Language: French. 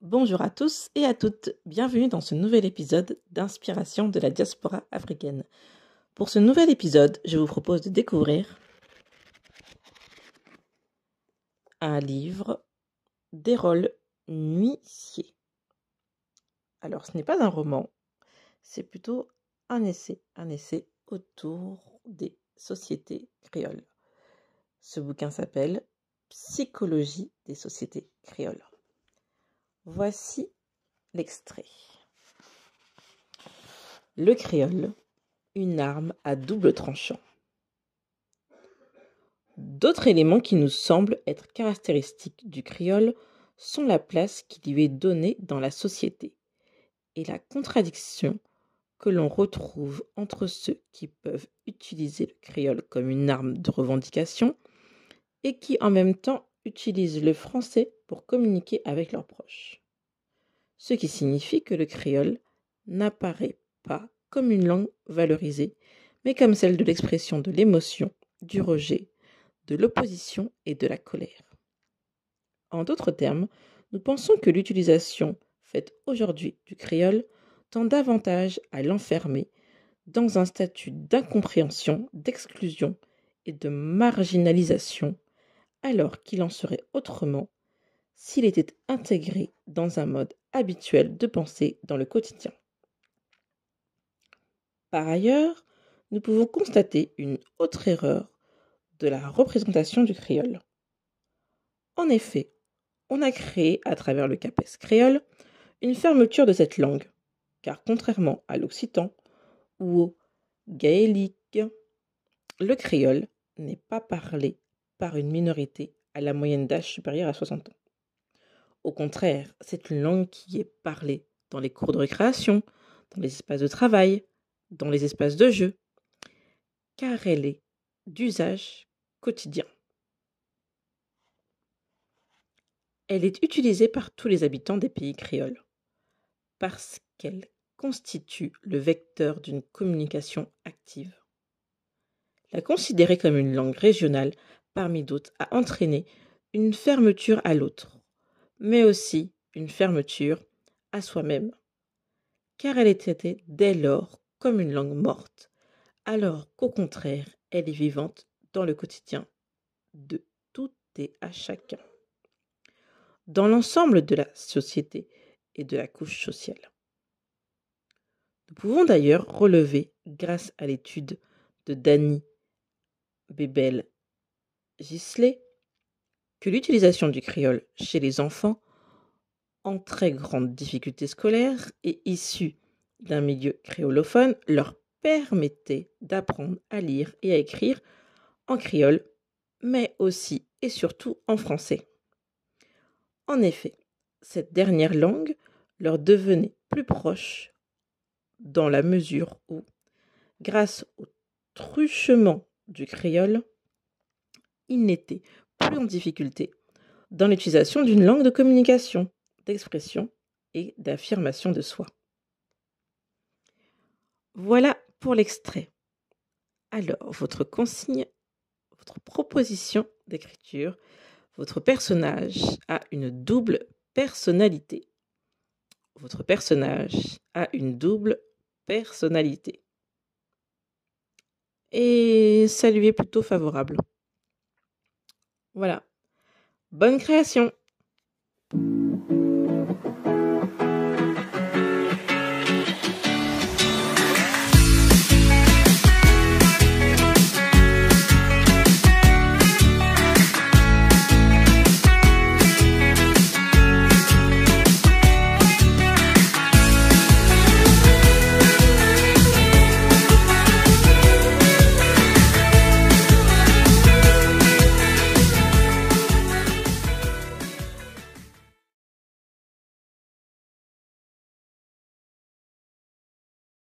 Bonjour à tous et à toutes, bienvenue dans ce nouvel épisode d'Inspiration de la diaspora africaine. Pour ce nouvel épisode, je vous propose de découvrir un livre d'Errol Nuissier. Alors ce n'est pas un roman, c'est plutôt un essai autour des sociétés créoles. Ce bouquin s'appelle Psychologie des sociétés créoles. Voici l'extrait. Le créole, une arme à double tranchant. D'autres éléments qui nous semblent être caractéristiques du créole sont la place qui lui est donnée dans la société et la contradiction que l'on retrouve entre ceux qui peuvent utiliser le créole comme une arme de revendication et qui en même temps utilisent le français pour communiquer avec leurs proches. Ce qui signifie que le créole n'apparaît pas comme une langue valorisée, mais comme celle de l'expression de l'émotion, du rejet, de l'opposition et de la colère. En d'autres termes, nous pensons que l'utilisation faite aujourd'hui du créole tend davantage à l'enfermer dans un statut d'incompréhension, d'exclusion et de marginalisation, alors qu'il en serait autrement s'il était intégré dans un mode habituel de pensée dans le quotidien. Par ailleurs, nous pouvons constater une autre erreur de la représentation du créole. En effet, on a créé, à travers le CAPES créole, une fermeture de cette langue, car contrairement à l'occitan ou au gaélique, le créole n'est pas parlé par une minorité à la moyenne d'âge supérieure à 60 ans. Au contraire, c'est une langue qui est parlée dans les cours de récréation, dans les espaces de travail, dans les espaces de jeu, car elle est d'usage quotidien. Elle est utilisée par tous les habitants des pays créoles, parce qu'elle constitue le vecteur d'une communication active. La considérer comme une langue régionale, parmi d'autres, a entraîné une fermeture à l'autre, mais aussi une fermeture à soi-même, car elle était dès lors comme une langue morte, alors qu'au contraire, elle est vivante dans le quotidien de tout et à chacun, dans l'ensemble de la société et de la couche sociale. Nous pouvons d'ailleurs relever, grâce à l'étude de Dany Bebel-Gisley, que l'utilisation du créole chez les enfants en très grande difficulté scolaire et issus d'un milieu créolophone leur permettait d'apprendre à lire et à écrire en créole, mais aussi et surtout en français. En effet, cette dernière langue leur devenait plus proche dans la mesure où, grâce au truchement du créole, ils n'étaient plus en difficulté dans l'utilisation d'une langue de communication, d'expression et d'affirmation de soi. Voilà pour l'extrait. Alors, votre consigne, votre proposition d'écriture, votre personnage a une double personnalité. Votre personnage a une double personnalité. Et ça lui est plutôt favorable. Voilà. Bonne création!